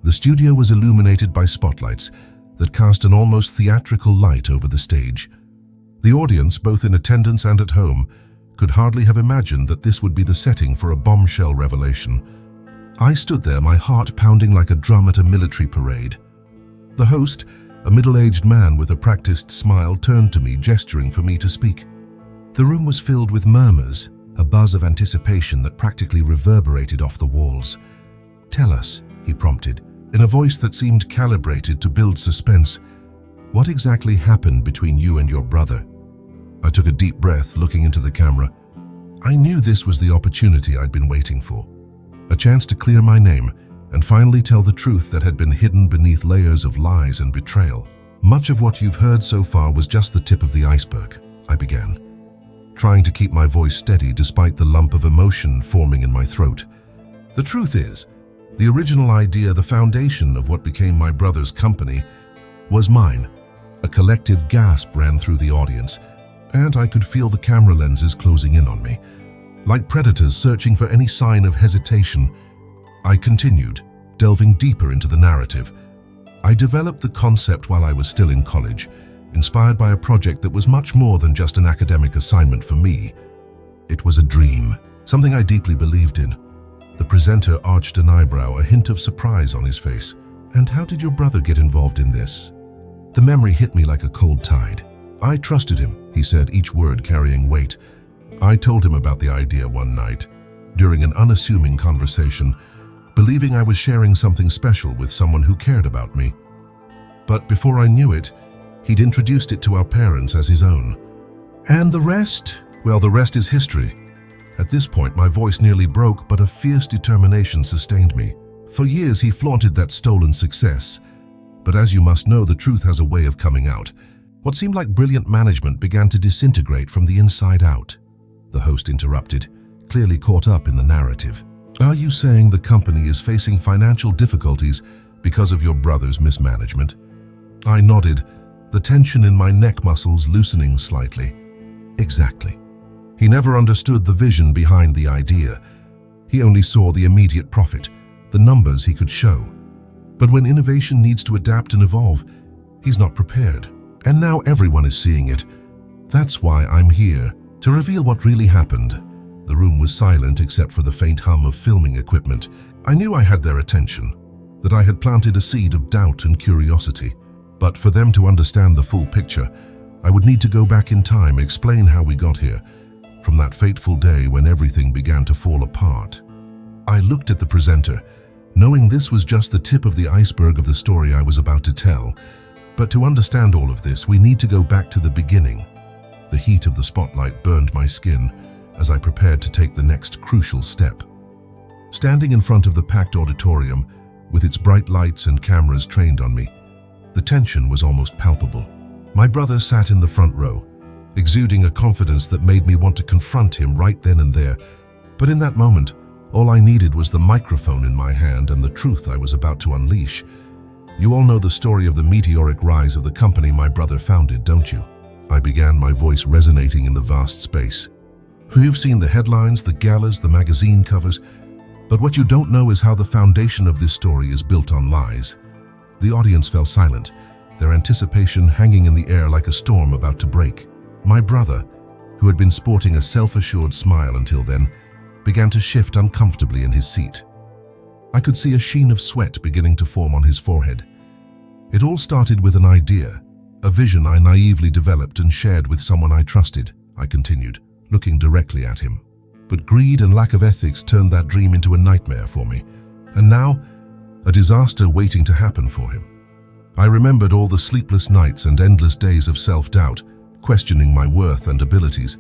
The studio was illuminated by spotlights that cast an almost theatrical light over the stage. The audience, both in attendance and at home, could hardly have imagined that this would be the setting for a bombshell revelation. I stood there, my heart pounding like a drum at a military parade. The host, a middle-aged man with a practiced smile, turned to me, gesturing for me to speak. The room was filled with murmurs, a buzz of anticipation that practically reverberated off the walls. "Tell us," he prompted, in a voice that seemed calibrated to build suspense. "What exactly happened between you and your brother?" I took a deep breath, looking into the camera. I knew this was the opportunity I'd been waiting for. A chance to clear my name and finally tell the truth that had been hidden beneath layers of lies and betrayal. "Much of what you've heard so far was just the tip of the iceberg," I began, trying to keep my voice steady despite the lump of emotion forming in my throat. "The truth is, the original idea, the foundation of what became my brother's company, was mine." A collective gasp ran through the audience, and I could feel the camera lenses closing in on me, like predators searching for any sign of hesitation. I continued, delving deeper into the narrative. I developed the concept while I was still in college, inspired by a project that was much more than just an academic assignment for me. It was a dream, something I deeply believed in. The presenter arched an eyebrow, a hint of surprise on his face. "And how did your brother get involved in this?" The memory hit me like a cold tide. "I trusted him," he said, each word carrying weight. "I told him about the idea one night, during an unassuming conversation, believing I was sharing something special with someone who cared about me. But before I knew it, he'd introduced it to our parents as his own. And the rest? Well, the rest is history." At this point, my voice nearly broke, but a fierce determination sustained me. "For years, he flaunted that stolen success. But as you must know, the truth has a way of coming out. What seemed like brilliant management began to disintegrate from the inside out." The host interrupted, clearly caught up in the narrative. "Are you saying the company is facing financial difficulties because of your brother's mismanagement?" I nodded, the tension in my neck muscles loosening slightly. "Exactly. He never understood the vision behind the idea. He only saw the immediate profit, the numbers he could show. But when innovation needs to adapt and evolve, he's not prepared. And now everyone is seeing it. That's why I'm here, to reveal what really happened." The room was silent except for the faint hum of filming equipment. I knew I had their attention, that I had planted a seed of doubt and curiosity. But for them to understand the full picture, I would need to go back in time, explain how we got here, from that fateful day when everything began to fall apart. I looked at the presenter, knowing this was just the tip of the iceberg of the story I was about to tell. But to understand all of this, we need to go back to the beginning. The heat of the spotlight burned my skin as I prepared to take the next crucial step. Standing in front of the packed auditorium, with its bright lights and cameras trained on me, the tension was almost palpable. My brother sat in the front row, exuding a confidence that made me want to confront him right then and there. But in that moment, all I needed was the microphone in my hand and the truth I was about to unleash. "You all know the story of the meteoric rise of the company my brother founded, don't you?" I began, my voice resonating in the vast space. "You've seen the headlines, the galas, the magazine covers, but what you don't know is how the foundation of this story is built on lies." The audience fell silent, their anticipation hanging in the air like a storm about to break. My brother, who had been sporting a self-assured smile until then, began to shift uncomfortably in his seat. I could see a sheen of sweat beginning to form on his forehead. "It all started with an idea, a vision I naively developed and shared with someone I trusted," I continued, looking directly at him. "But greed and lack of ethics turned that dream into a nightmare for me, and now, a disaster waiting to happen for him. I remembered all the sleepless nights and endless days of self-doubt, questioning my worth and abilities.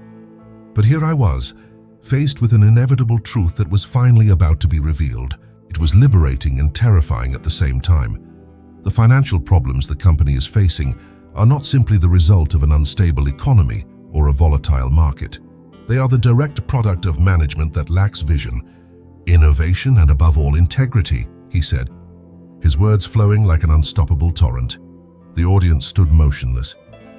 But here I was, faced with an inevitable truth that was finally about to be revealed. It was liberating and terrifying at the same time. The financial problems the company is facing are not simply the result of an unstable economy or a volatile market. They are the direct product of management that lacks vision, innovation, and above all, integrity," he said, his words flowing like an unstoppable torrent. The audience stood motionless,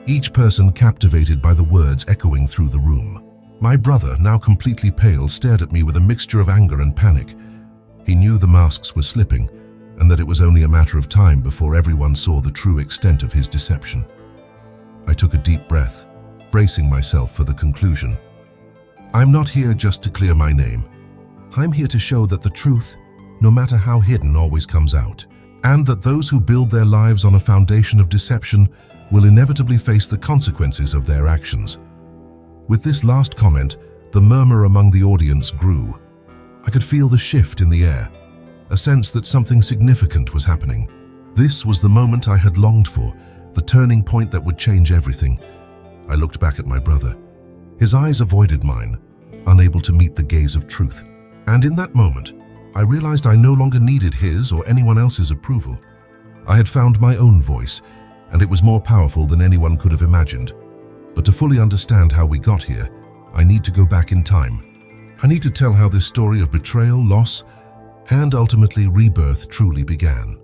each person captivated by the words echoing through the room. My brother, now completely pale, stared at me with a mixture of anger and panic. He knew the masks were slipping, and that it was only a matter of time before everyone saw the true extent of his deception. I took a deep breath, bracing myself for the conclusion. I'm not here just to clear my name. I'm here to show that the truth, no matter how hidden, always comes out, and that those who build their lives on a foundation of deception will inevitably face the consequences of their actions. With this last comment, the murmur among the audience grew. I could feel the shift in the air, a sense that something significant was happening. This was the moment I had longed for, the turning point that would change everything. I looked back at my brother. His eyes avoided mine, unable to meet the gaze of truth. And in that moment, I realized I no longer needed his or anyone else's approval. I had found my own voice, and it was more powerful than anyone could have imagined. But to fully understand how we got here, I need to go back in time. I need to tell how this story of betrayal, loss, and ultimately rebirth truly began.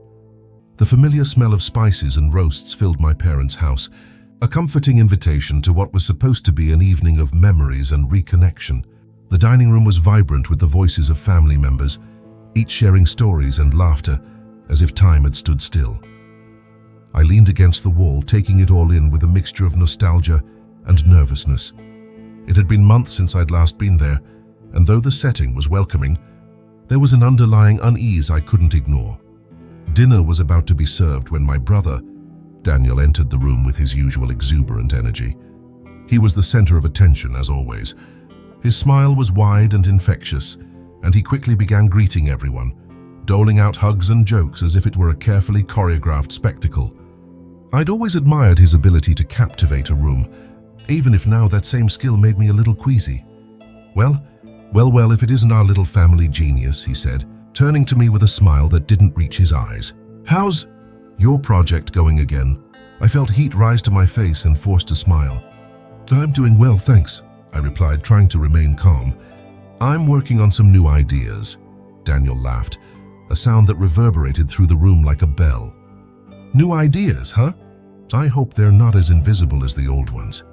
The familiar smell of spices and roasts filled my parents' house, a comforting invitation to what was supposed to be an evening of memories and reconnection. The dining room was vibrant with the voices of family members, each sharing stories and laughter as if time had stood still. I leaned against the wall, taking it all in with a mixture of nostalgia and nervousness. It had been months since I'd last been there, and though the setting was welcoming, there was an underlying unease I couldn't ignore. Dinner was about to be served when my brother, Daniel, entered the room with his usual exuberant energy. He was the center of attention, as always. His smile was wide and infectious, and he quickly began greeting everyone, doling out hugs and jokes as if it were a carefully choreographed spectacle. I'd always admired his ability to captivate a room, even if now that same skill made me a little queasy. Well, if it isn't our little family genius," he said, turning to me with a smile that didn't reach his eyes. "How's your project going again?" I felt heat rise to my face and forced a smile. "I'm doing well, thanks," I replied, trying to remain calm. "I'm working on some new ideas," Daniel laughed, a sound that reverberated through the room like a bell. "New ideas, huh? I hope they're not as invisible as the old ones."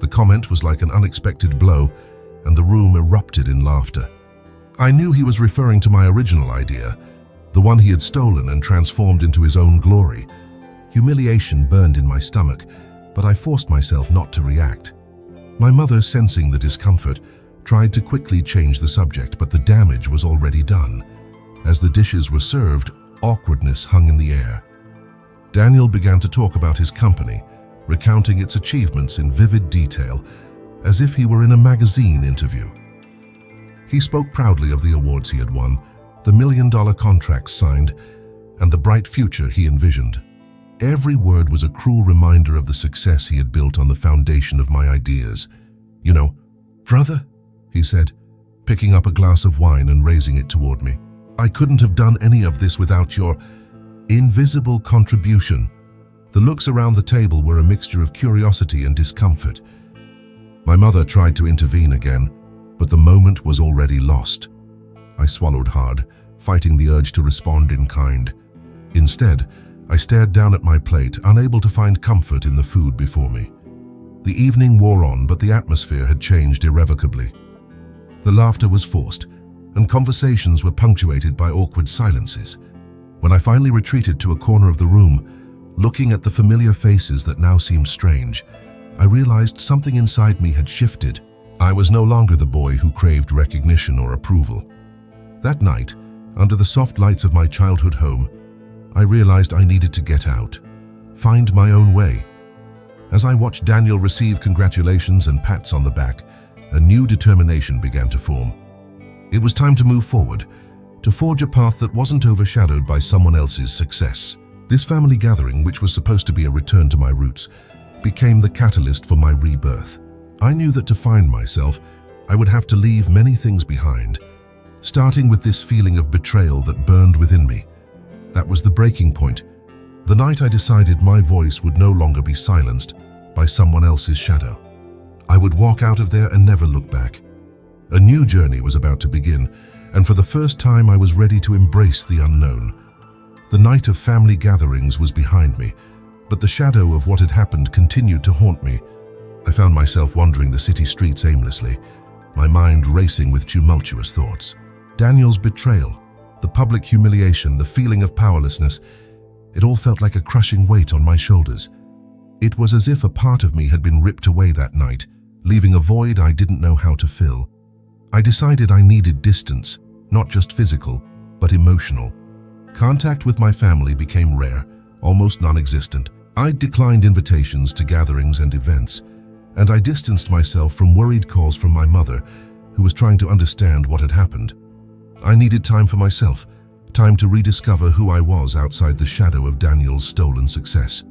The comment was like an unexpected blow, and the room erupted in laughter. I knew he was referring to my original idea, the one he had stolen and transformed into his own glory. Humiliation burned in my stomach, but I forced myself not to react. My mother, sensing the discomfort, tried to quickly change the subject, but the damage was already done. As the dishes were served, awkwardness hung in the air. Daniel began to talk about his company, recounting its achievements in vivid detail, as if he were in a magazine interview. He spoke proudly of the awards he had won, the million-dollar contracts signed, and the bright future he envisioned. Every word was a cruel reminder of the success he had built on the foundation of my ideas. "You know, brother," he said, picking up a glass of wine and raising it toward me, "I couldn't have done any of this without your invisible contribution." The looks around the table were a mixture of curiosity and discomfort. My mother tried to intervene again, but the moment was already lost. I swallowed hard, fighting the urge to respond in kind. Instead, I stared down at my plate, unable to find comfort in the food before me. The evening wore on, but the atmosphere had changed irrevocably. The laughter was forced, and conversations were punctuated by awkward silences. When I finally retreated to a corner of the room, looking at the familiar faces that now seemed strange, I realized something inside me had shifted. I was no longer the boy who craved recognition or approval. That night, under the soft lights of my childhood home, I realized I needed to get out, find my own way. As I watched Daniel receive congratulations and pats on the back, a new determination began to form. It was time to move forward, to forge a path that wasn't overshadowed by someone else's success. This family gathering, which was supposed to be a return to my roots, became the catalyst for my rebirth. I knew that to find myself, I would have to leave many things behind, starting with this feeling of betrayal that burned within me. That was the breaking point, the night I decided my voice would no longer be silenced by someone else's shadow. I would walk out of there and never look back. A new journey was about to begin, and for the first time I was ready to embrace the unknown. The night of family gatherings was behind me, but the shadow of what had happened continued to haunt me. I found myself wandering the city streets aimlessly, my mind racing with tumultuous thoughts. Daniel's betrayal, The public humiliation, the feeling of powerlessness, it all felt like a crushing weight on my shoulders. It was as if a part of me had been ripped away that night, leaving a void I didn't know how to fill. I decided I needed distance, not just physical, but emotional. Contact with my family became rare, almost non-existent. I declined invitations to gatherings and events, and I distanced myself from worried calls from my mother, who was trying to understand what had happened. I needed time for myself, time to rediscover who I was outside the shadow of Daniel's stolen success.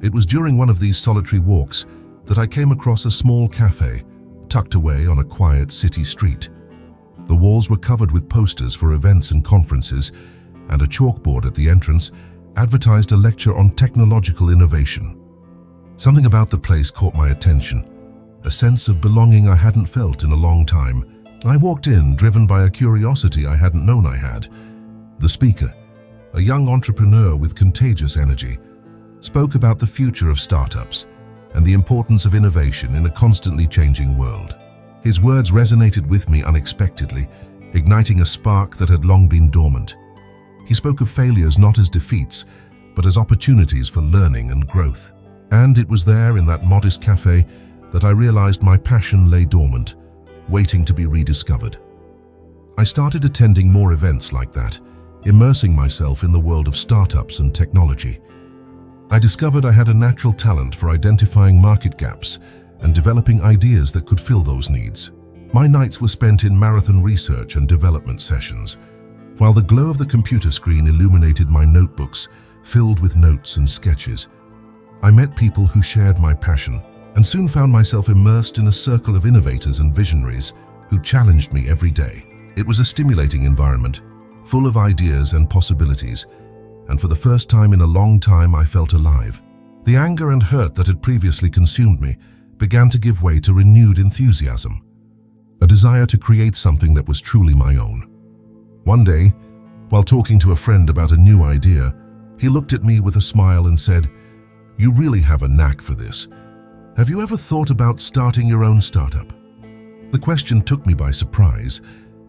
It was during one of these solitary walks that I came across a small cafe, tucked away on a quiet city street. The walls were covered with posters for events and conferences, and a chalkboard at the entrance advertised a lecture on technological innovation. Something about the place caught my attention, a sense of belonging I hadn't felt in a long time. I walked in, driven by a curiosity I hadn't known I had. The speaker, a young entrepreneur with contagious energy, spoke about the future of startups and the importance of innovation in a constantly changing world. His words resonated with me unexpectedly, igniting a spark that had long been dormant. He spoke of failures not as defeats, but as opportunities for learning and growth. And it was there, in that modest cafe, that I realized my passion lay dormant, waiting to be rediscovered. I started attending more events like that, immersing myself in the world of startups and technology. I discovered I had a natural talent for identifying market gaps and developing ideas that could fill those needs. My nights were spent in marathon research and development sessions, while the glow of the computer screen illuminated my notebooks filled with notes and sketches. I met people who shared my passion and soon found myself immersed in a circle of innovators and visionaries who challenged me every day. It was a stimulating environment, full of ideas and possibilities, and for the first time in a long time I felt alive. The anger and hurt that had previously consumed me began to give way to renewed enthusiasm, a desire to create something that was truly my own. One day, while talking to a friend about a new idea, he looked at me with a smile and said, "You really have a knack for this. Have you ever thought about starting your own startup?" The question took me by surprise,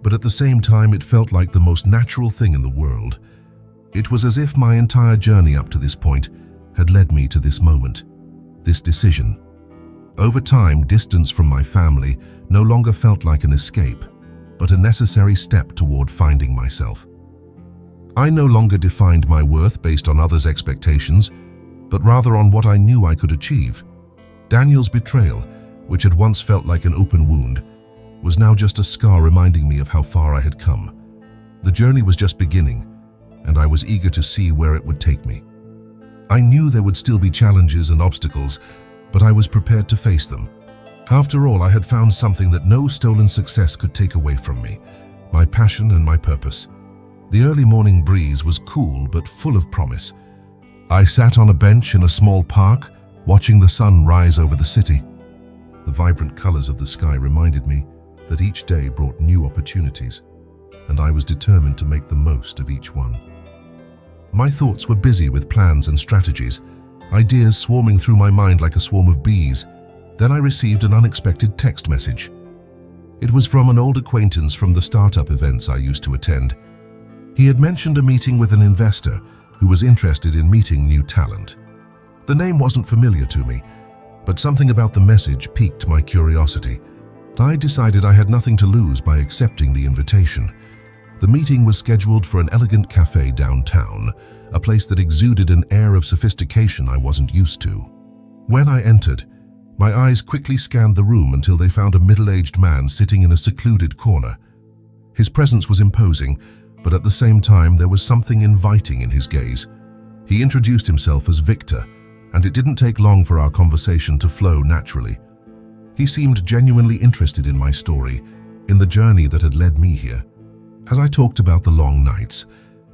but at the same time it felt like the most natural thing in the world. It was as if my entire journey up to this point had led me to this moment, this decision. Over time, distance from my family no longer felt like an escape, but a necessary step toward finding myself. I no longer defined my worth based on others' expectations, but rather on what I knew I could achieve. Daniel's betrayal, which had once felt like an open wound, was now just a scar reminding me of how far I had come. The journey was just beginning, and I was eager to see where it would take me. I knew there would still be challenges and obstacles, but I was prepared to face them. After all, I had found something that no stolen success could take away from me, my passion and my purpose. The early morning breeze was cool but full of promise. I sat on a bench in a small park, watching the sun rise over the city. The vibrant colors of the sky reminded me that each day brought new opportunities, and I was determined to make the most of each one. My thoughts were busy with plans and strategies, ideas swarming through my mind like a swarm of bees. Then I received an unexpected text message. It was from an old acquaintance from the startup events I used to attend. He had mentioned a meeting with an investor who was interested in meeting new talent. The name wasn't familiar to me, but something about the message piqued my curiosity. I decided I had nothing to lose by accepting the invitation. The meeting was scheduled for an elegant cafe downtown, a place that exuded an air of sophistication I wasn't used to. When I entered, my eyes quickly scanned the room until they found a middle-aged man sitting in a secluded corner. His presence was imposing, but at the same time there was something inviting in his gaze. He introduced himself as Victor, and it didn't take long for our conversation to flow naturally. He seemed genuinely interested in my story, in the journey that had led me here. As I talked about the long nights,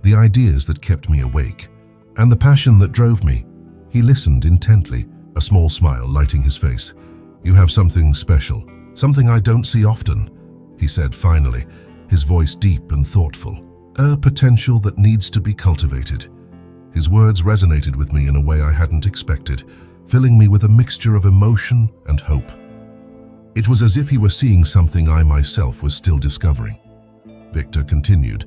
the ideas that kept me awake, and the passion that drove me, he listened intently, a small smile lighting his face. "You have something special, something I don't see often," he said finally, his voice deep and thoughtful. "A potential that needs to be cultivated." His words resonated with me in a way I hadn't expected, filling me with a mixture of emotion and hope. It was as if he were seeing something I myself was still discovering. Victor continued,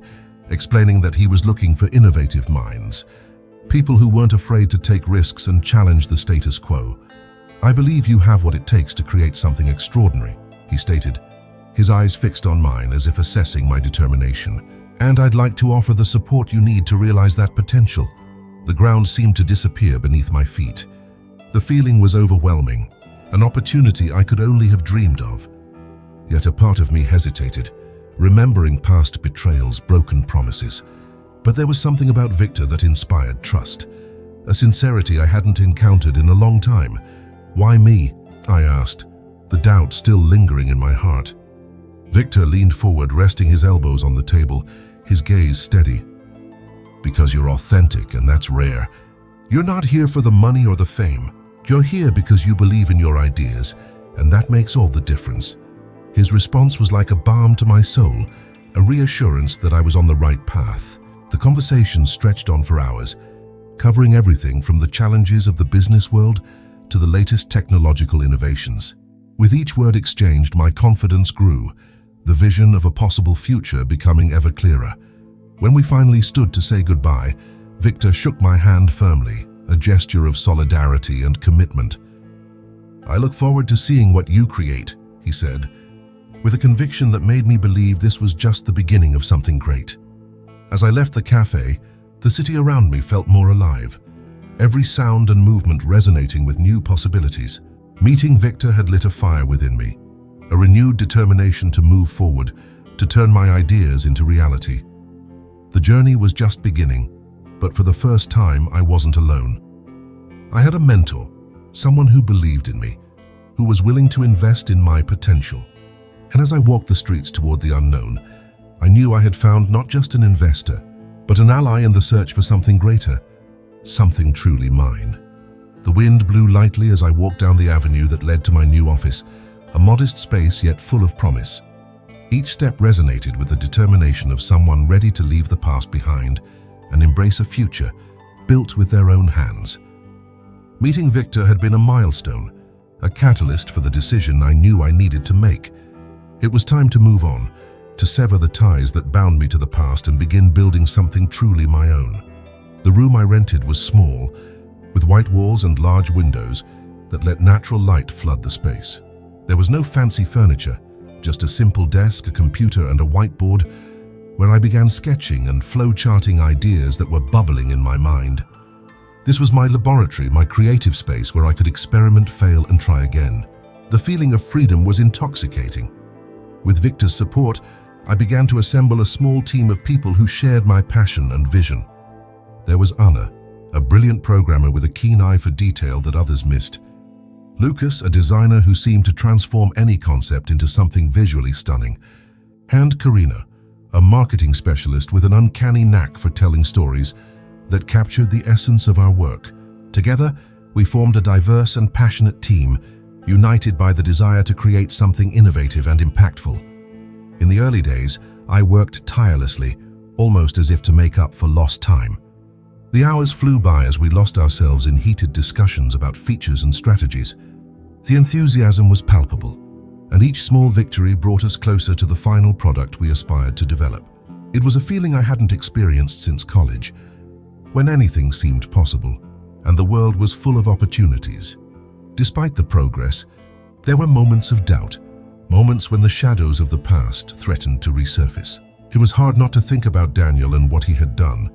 explaining that he was looking for innovative minds, people who weren't afraid to take risks and challenge the status quo. "I believe you have what it takes to create something extraordinary," he stated, his eyes fixed on mine as if assessing my determination. "And I'd like to offer the support you need to realize that potential." The ground seemed to disappear beneath my feet. The feeling was overwhelming, an opportunity I could only have dreamed of. Yet a part of me hesitated, remembering past betrayals, broken promises. But there was something about Victor that inspired trust, a sincerity I hadn't encountered in a long time. "Why me?" I asked, the doubt still lingering in my heart. Victor leaned forward, resting his elbows on the table, his gaze steady. "Because you're authentic, and that's rare. You're not here for the money or the fame. You're here because you believe in your ideas, and that makes all the difference." His response was like a balm to my soul, a reassurance that I was on the right path. The conversation stretched on for hours, covering everything from the challenges of the business world to the latest technological innovations. With each word exchanged, my confidence grew, the vision of a possible future becoming ever clearer. When we finally stood to say goodbye, Victor shook my hand firmly, a gesture of solidarity and commitment. "I look forward to seeing what you create," he said, with a conviction that made me believe this was just the beginning of something great. As I left the cafe, the city around me felt more alive, every sound and movement resonating with new possibilities. Meeting Victor had lit a fire within me, a renewed determination to move forward, to turn my ideas into reality. The journey was just beginning, but for the first time I wasn't alone. I had a mentor, someone who believed in me, who was willing to invest in my potential. And as I walked the streets toward the unknown, I knew I had found not just an investor, but an ally in the search for something greater, something truly mine. The wind blew lightly as I walked down the avenue that led to my new office, a modest space yet full of promise. Each step resonated with the determination of someone ready to leave the past behind and embrace a future built with their own hands. Meeting Victor had been a milestone, a catalyst for the decision I knew I needed to make. It was time to move on, to sever the ties that bound me to the past and begin building something truly my own. The room I rented was small, with white walls and large windows that let natural light flood the space. There was no fancy furniture, just a simple desk, a computer, and a whiteboard where I began sketching and flow-charting ideas that were bubbling in my mind. This was my laboratory, my creative space where I could experiment, fail, and try again. The feeling of freedom was intoxicating. With Victor's support, I began to assemble a small team of people who shared my passion and vision. There was Anna, a brilliant programmer with a keen eye for detail that others missed. Lucas, a designer who seemed to transform any concept into something visually stunning. And Karina, a marketing specialist with an uncanny knack for telling stories that captured the essence of our work. Together, we formed a diverse and passionate team, united by the desire to create something innovative and impactful. In the early days, I worked tirelessly, almost as if to make up for lost time. The hours flew by as we lost ourselves in heated discussions about features and strategies. The enthusiasm was palpable, and each small victory brought us closer to the final product we aspired to develop. It was a feeling I hadn't experienced since college, when anything seemed possible, and the world was full of opportunities. Despite the progress, there were moments of doubt, moments when the shadows of the past threatened to resurface. It was hard not to think about Daniel and what he had done,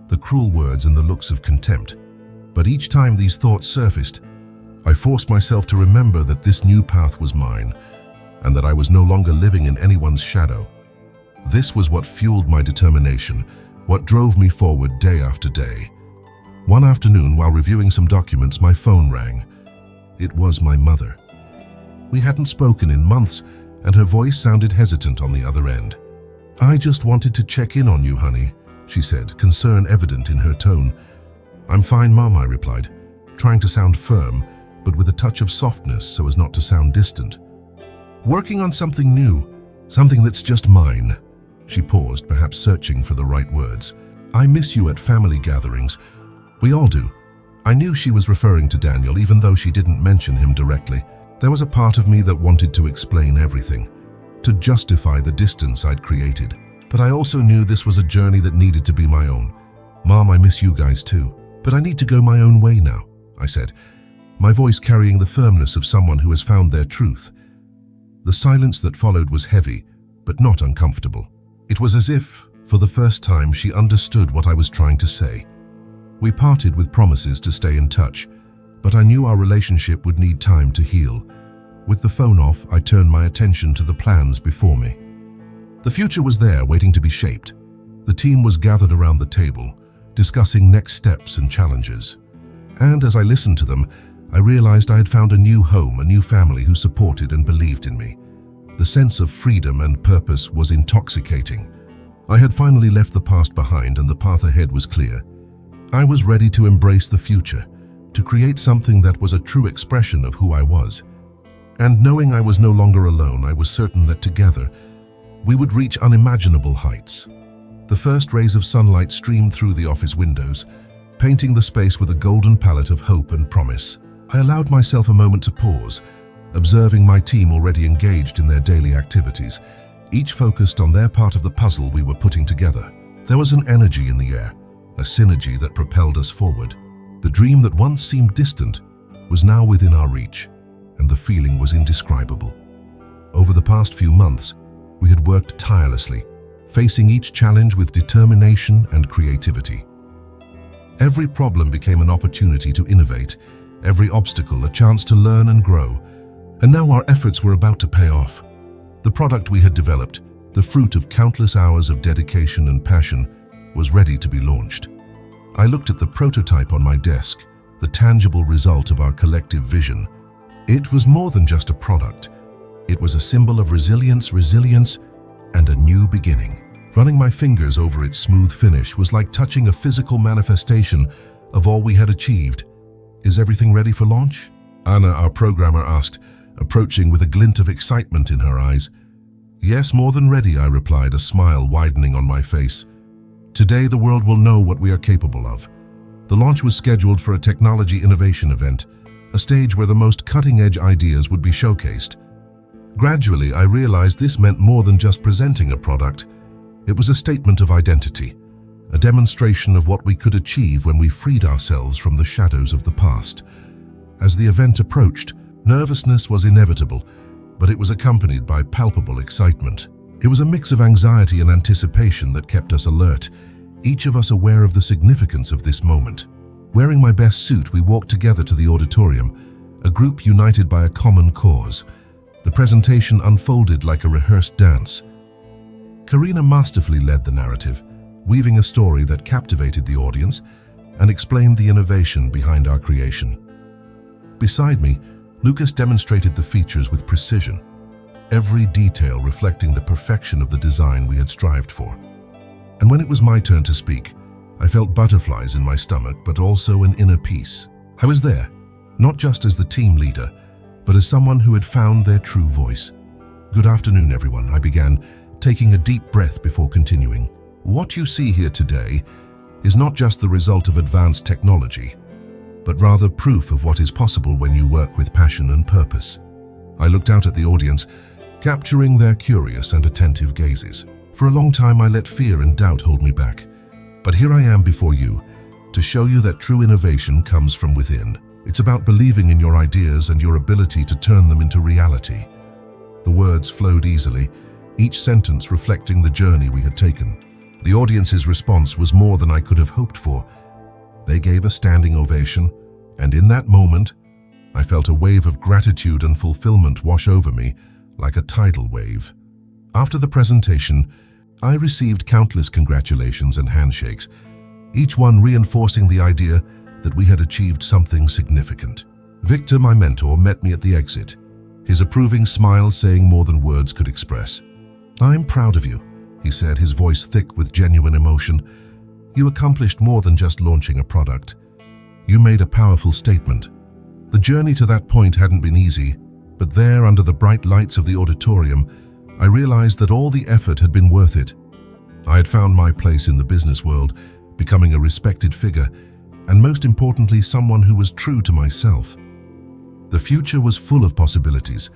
the cruel words and the looks of contempt. But each time these thoughts surfaced, I forced myself to remember that this new path was mine, and that I was no longer living in anyone's shadow. This was what fueled my determination, what drove me forward day after day. One afternoon, while reviewing some documents, my phone rang. It was my mother. We hadn't spoken in months, and her voice sounded hesitant on the other end. "I just wanted to check in on you, honey," she said, concern evident in her tone. "I'm fine, Mom," I replied, trying to sound firm, but with a touch of softness so as not to sound distant. "Working on something new, something that's just mine." She paused, perhaps searching for the right words. "I miss you at family gatherings. We all do." I knew she was referring to Daniel, even though she didn't mention him directly. There was a part of me that wanted to explain everything, to justify the distance I'd created. But I also knew this was a journey that needed to be my own. "Mom, I miss you guys too, but I need to go my own way now," I said, my voice carrying the firmness of someone who has found their truth. The silence that followed was heavy, but not uncomfortable. It was as if, for the first time, she understood what I was trying to say. We parted with promises to stay in touch, but I knew our relationship would need time to heal. With the phone off, I turned my attention to the plans before me. The future was there, waiting to be shaped. The team was gathered around the table, discussing next steps and challenges. And as I listened to them, I realized I had found a new home, a new family who supported and believed in me. The sense of freedom and purpose was intoxicating. I had finally left the past behind and the path ahead was clear. I was ready to embrace the future, to create something that was a true expression of who I was. And knowing I was no longer alone, I was certain that together, we would reach unimaginable heights. The first rays of sunlight streamed through the office windows, painting the space with a golden palette of hope and promise. I allowed myself a moment to pause, observing my team already engaged in their daily activities, each focused on their part of the puzzle we were putting together. There was an energy in the air, a synergy that propelled us forward. The dream that once seemed distant was now within our reach, and the feeling was indescribable. Over the past few months, we had worked tirelessly, facing each challenge with determination and creativity. Every problem became an opportunity to innovate, every obstacle a chance to learn and grow, and now our efforts were about to pay off. The product we had developed, the fruit of countless hours of dedication and passion, was ready to be launched. I looked at the prototype on my desk, the tangible result of our collective vision. It was more than just a product. It was a symbol of resilience, and a new beginning. Running my fingers over its smooth finish was like touching a physical manifestation of all we had achieved. "Is everything ready for launch?" Anna, our programmer, asked, approaching with a glint of excitement in her eyes. "Yes, more than ready," I replied, a smile widening on my face. "Today the world will know what we are capable of." The launch was scheduled for a technology innovation event, a stage where the most cutting-edge ideas would be showcased. Gradually, I realized this meant more than just presenting a product. It was a statement of identity, a demonstration of what we could achieve when we freed ourselves from the shadows of the past. As the event approached, nervousness was inevitable, but it was accompanied by palpable excitement. It was a mix of anxiety and anticipation that kept us alert, each of us aware of the significance of this moment. Wearing my best suit, we walked together to the auditorium, a group united by a common cause. The presentation unfolded like a rehearsed dance. Karina masterfully led the narrative, weaving a story that captivated the audience and explained the innovation behind our creation. Beside me, Lucas demonstrated the features with precision, every detail reflecting the perfection of the design we had strived for. And when it was my turn to speak, I felt butterflies in my stomach, but also an inner peace. I was there, not just as the team leader, but as someone who had found their true voice. "Good afternoon, everyone," I began, taking a deep breath before continuing. "What you see here today is not just the result of advanced technology, but rather proof of what is possible when you work with passion and purpose." I looked out at the audience, capturing their curious and attentive gazes. For a long time, I let fear and doubt hold me back. But here I am before you, to show you that true innovation comes from within. It's about believing in your ideas and your ability to turn them into reality. The words flowed easily, each sentence reflecting the journey we had taken. The audience's response was more than I could have hoped for. They gave a standing ovation, and in that moment, I felt a wave of gratitude and fulfillment wash over me like a tidal wave. After the presentation, I received countless congratulations and handshakes, each one reinforcing the idea that we had achieved something significant. Victor, my mentor, met me at the exit, his approving smile saying more than words could express. "I'm proud of you," he said, his voice thick with genuine emotion. "You accomplished more than just launching a product. You made a powerful statement." The journey to that point hadn't been easy, but there, under the bright lights of the auditorium, I realized that all the effort had been worth it. I had found my place in the business world, becoming a respected figure, and most importantly, someone who was true to myself. The future was full of possibilities,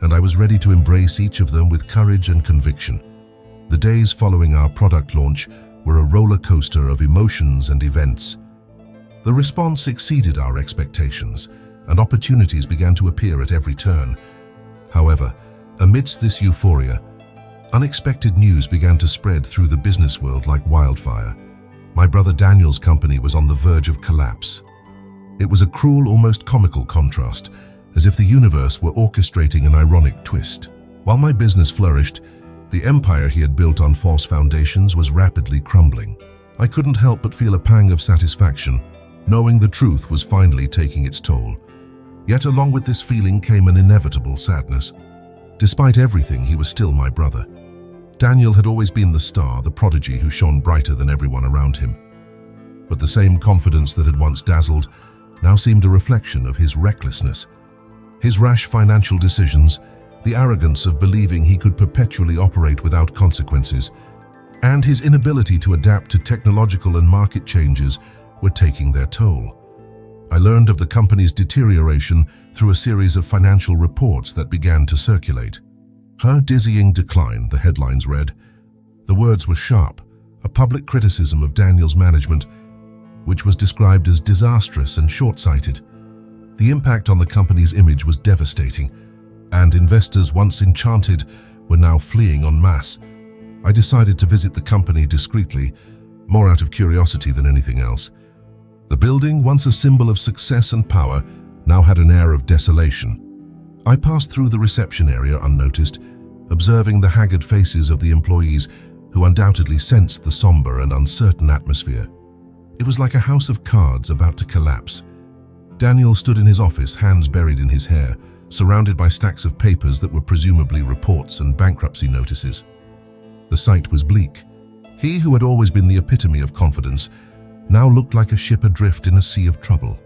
and I was ready to embrace each of them with courage and conviction. The days following our product launch were a roller coaster of emotions and events. The response exceeded our expectations, and opportunities began to appear at every turn. However, amidst this euphoria, unexpected news began to spread through the business world like wildfire. My brother Daniel's company was on the verge of collapse. It was a cruel, almost comical contrast, as if the universe were orchestrating an ironic twist. While my business flourished, the empire he had built on false foundations was rapidly crumbling. I couldn't help but feel a pang of satisfaction, knowing the truth was finally taking its toll. Yet along with this feeling came an inevitable sadness. Despite everything, he was still my brother. Daniel had always been the star, the prodigy who shone brighter than everyone around him. But the same confidence that had once dazzled now seemed a reflection of his recklessness. His rash financial decisions, the arrogance of believing he could perpetually operate without consequences, and his inability to adapt to technological and market changes were taking their toll. I learned of the company's deterioration through a series of financial reports that began to circulate. "Her dizzying decline," the headlines read. The words were sharp, a public criticism of Daniel's management, which was described as disastrous and short-sighted. The impact on the company's image was devastating, and investors once enchanted were now fleeing en masse. I decided to visit the company discreetly, more out of curiosity than anything else. The building, once a symbol of success and power, now had an air of desolation. I passed through the reception area unnoticed, observing the haggard faces of the employees who undoubtedly sensed the somber and uncertain atmosphere. It was like a house of cards about to collapse. Daniel stood in his office, hands buried in his hair, surrounded by stacks of papers that were presumably reports and bankruptcy notices. The sight was bleak. He who had always been the epitome of confidence now looked like a ship adrift in a sea of trouble.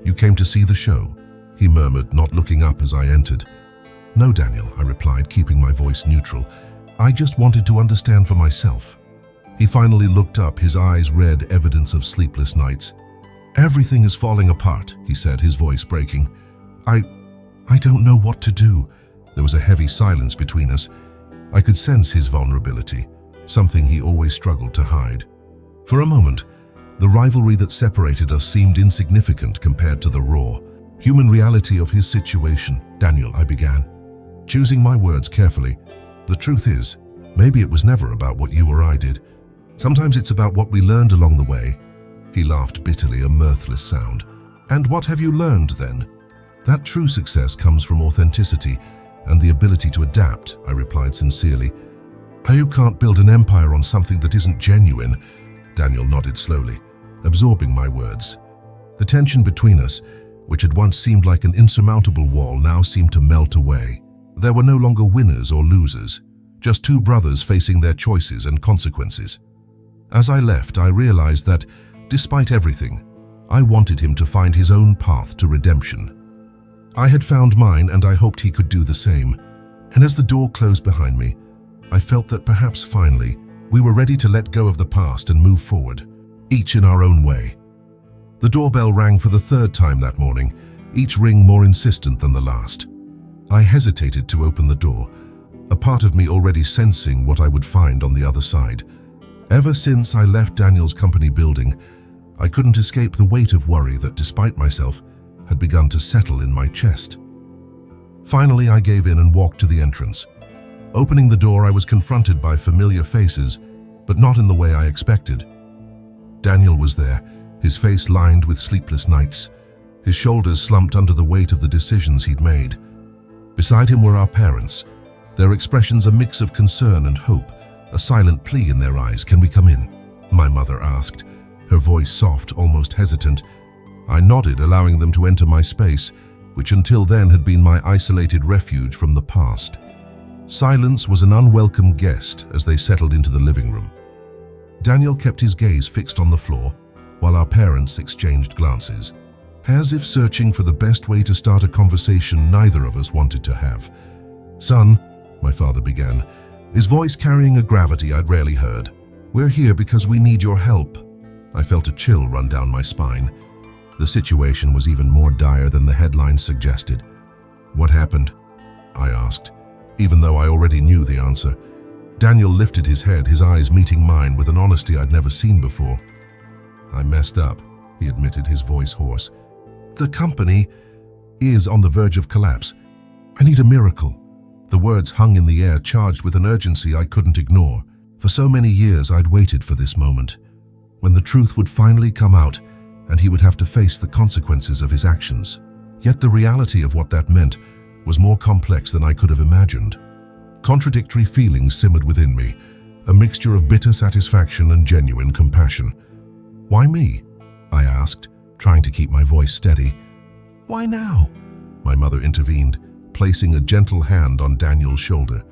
"You came to see the show?" he murmured, not looking up as I entered. "No, Daniel," I replied, keeping my voice neutral. "I just wanted to understand for myself." He finally looked up, his eyes red evidence of sleepless nights. "Everything is falling apart," he said, his voice breaking. I don't know what to do." There was a heavy silence between us. I could sense his vulnerability, something he always struggled to hide. For a moment, the rivalry that separated us seemed insignificant compared to the raw, human reality of his situation. "Daniel," I began, choosing my words carefully, "the truth is, maybe it was never about what you or I did. Sometimes it's about what we learned along the way." He laughed bitterly, a mirthless sound. "And what have you learned then?" "That true success comes from authenticity and the ability to adapt," I replied sincerely. "You can't build an empire on something that isn't genuine." Daniel nodded slowly, absorbing my words. The tension between us, which had once seemed like an insurmountable wall, now seemed to melt away. There were no longer winners or losers, just two brothers facing their choices and consequences. As I left, I realized that, despite everything, I wanted him to find his own path to redemption. I had found mine, and I hoped he could do the same. And as the door closed behind me, I felt that perhaps finally, we were ready to let go of the past and move forward, each in our own way. The doorbell rang for the third time that morning, each ring more insistent than the last. I hesitated to open the door, a part of me already sensing what I would find on the other side. Ever since I left Daniel's company building, I couldn't escape the weight of worry that, despite myself, had begun to settle in my chest. Finally, I gave in and walked to the entrance. Opening the door, I was confronted by familiar faces, but not in the way I expected. Daniel was there, his face lined with sleepless nights, his shoulders slumped under the weight of the decisions he'd made. Beside him were our parents, their expressions a mix of concern and hope, a silent plea in their eyes. "Can we come in?" my mother asked, her voice soft, almost hesitant. I nodded, allowing them to enter my space, which until then had been my isolated refuge from the past. Silence was an unwelcome guest as they settled into the living room. Daniel kept his gaze fixed on the floor, while our parents exchanged glances, as if searching for the best way to start a conversation neither of us wanted to have. "Son," my father began, his voice carrying a gravity I'd rarely heard, "we're here because we need your help." I felt a chill run down my spine. The situation was even more dire than the headlines suggested. "What happened?" I asked, even though I already knew the answer. Daniel lifted his head, his eyes meeting mine with an honesty I'd never seen before. "I messed up," he admitted, his voice hoarse. "The company is on the verge of collapse. I need a miracle." The words hung in the air, charged with an urgency I couldn't ignore. For so many years I'd waited for this moment, when the truth would finally come out and he would have to face the consequences of his actions. Yet the reality of what that meant was more complex than I could have imagined. Contradictory feelings simmered within me, a mixture of bitter satisfaction and genuine compassion. "Why me?" I asked, trying to keep my voice steady. "Why now?" my mother intervened, placing a gentle hand on Daniel's shoulder.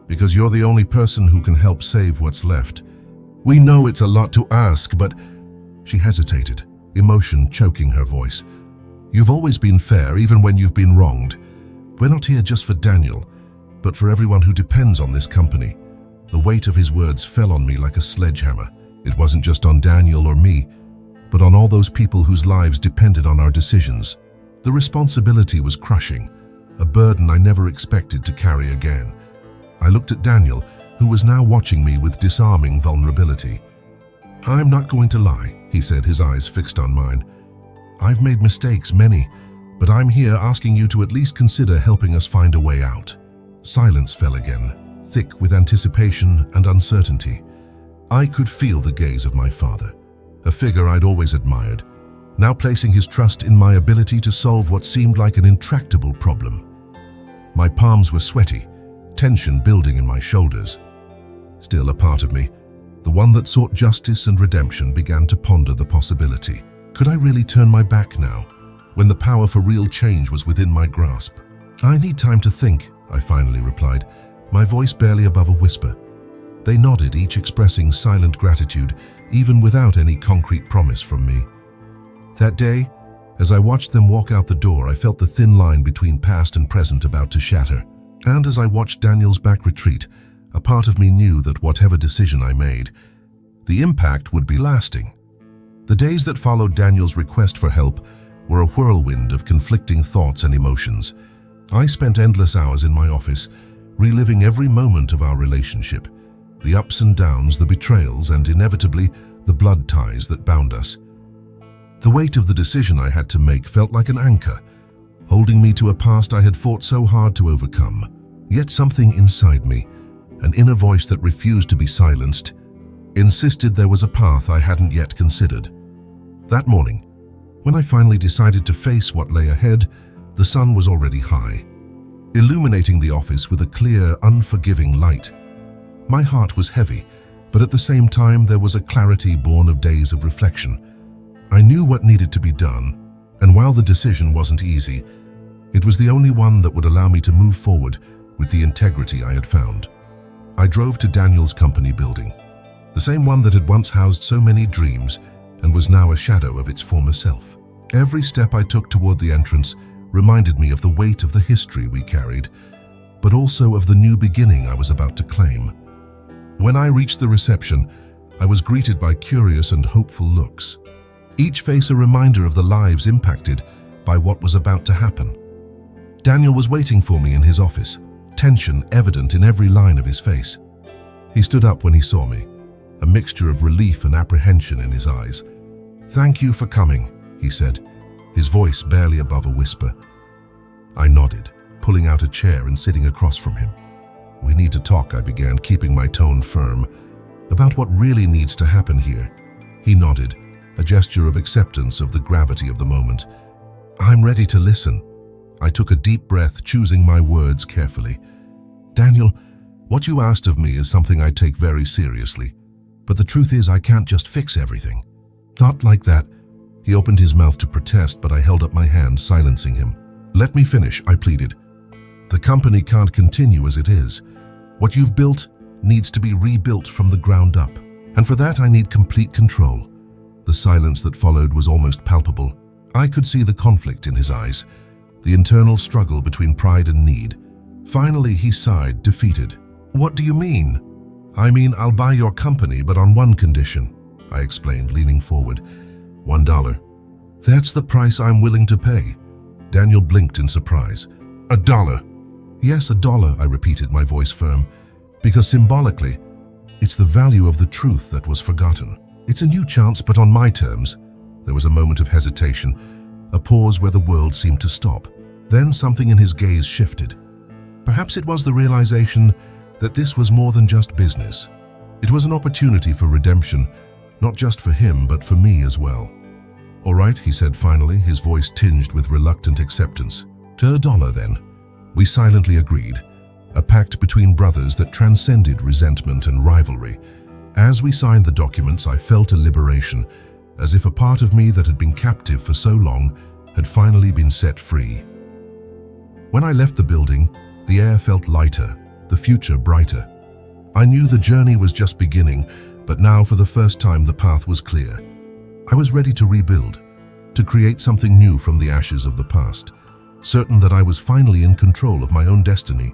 "Because you're the only person who can help save what's left. We know it's a lot to ask, but—" She hesitated, emotion choking her voice. "You've always been fair, even when you've been wronged. We're not here just for Daniel, but for everyone who depends on this company." The weight of his words fell on me like a sledgehammer. It wasn't just on Daniel or me, but on all those people whose lives depended on our decisions. The responsibility was crushing, a burden I never expected to carry again. I looked at Daniel, who was now watching me with disarming vulnerability. "I'm not going to lie," he said, his eyes fixed on mine. "I've made mistakes, many, but I'm here asking you to at least consider helping us find a way out." Silence fell again, thick with anticipation and uncertainty. I could feel the gaze of my father, a figure I'd always admired, now placing his trust in my ability to solve what seemed like an intractable problem. My palms were sweaty, tension building in my shoulders. Still, a part of me, the one that sought justice and redemption, began to ponder the possibility. Could I really turn my back now, when the power for real change was within my grasp? "I need time to think," I finally replied, my voice barely above a whisper. They nodded, each expressing silent gratitude, even without any concrete promise from me. That day, as I watched them walk out the door, I felt the thin line between past and present about to shatter. And as I watched Daniel's back retreat, a part of me knew that whatever decision I made, the impact would be lasting. The days that followed Daniel's request for help were a whirlwind of conflicting thoughts and emotions. I spent endless hours in my office, reliving every moment of our relationship, the ups and downs, the betrayals, and inevitably the blood ties that bound us. The weight of the decision I had to make felt like an anchor, holding me to a past I had fought so hard to overcome. Yet something inside me, an inner voice that refused to be silenced, insisted there was a path I hadn't yet considered. That morning, when I finally decided to face what lay ahead, the sun was already high, illuminating the office with a clear, unforgiving light. My heart was heavy, but at the same time there was a clarity born of days of reflection. I knew what needed to be done, and while the decision wasn't easy, it was the only one that would allow me to move forward with the integrity I had found. I drove to Daniel's company building, the same one that had once housed so many dreams and was now a shadow of its former self. Every step I took toward the entrance reminded me of the weight of the history we carried, but also of the new beginning I was about to claim. When I reached the reception, I was greeted by curious and hopeful looks, each face a reminder of the lives impacted by what was about to happen. Daniel was waiting for me in his office, tension evident in every line of his face. He stood up when he saw me, a mixture of relief and apprehension in his eyes. "Thank you for coming," he said, his voice barely above a whisper. I nodded, pulling out a chair and sitting across from him. "We need to talk," I began, keeping my tone firm, "about what really needs to happen here." He nodded, a gesture of acceptance of the gravity of the moment. "I'm ready to listen." I took a deep breath, choosing my words carefully. "Daniel, what you asked of me is something I take very seriously. But the truth is, I can't just fix everything." "Not like that." He opened his mouth to protest, but I held up my hand, silencing him. "Let me finish," I pleaded. "The company can't continue as it is. What you've built needs to be rebuilt from the ground up. And for that, I need complete control." The silence that followed was almost palpable. I could see the conflict in his eyes, the internal struggle between pride and need. Finally, he sighed, defeated. "What do you mean?" "I mean, I'll buy your company, but on one condition," I explained, leaning forward. $1. "That's the price I'm willing to pay." Daniel blinked in surprise. $1. "Yes, $1, I repeated, my voice firm. Because symbolically, it's the value of the truth that was forgotten. It's a new chance, but on my terms. There was a moment of hesitation, a pause where the world seemed to stop. Then something in his gaze shifted. Perhaps it was the realization that this was more than just business. It was an opportunity for redemption, not just for him, but for me as well. "All right," he said finally, his voice tinged with reluctant acceptance. "To $1 then." We silently agreed, a pact between brothers that transcended resentment and rivalry. As we signed the documents, I felt a liberation, as if a part of me that had been captive for so long had finally been set free. When I left the building, the air felt lighter, the future brighter. I knew the journey was just beginning, but now for the first time the path was clear. I was ready to rebuild, to create something new from the ashes of the past, certain that I was finally in control of my own destiny.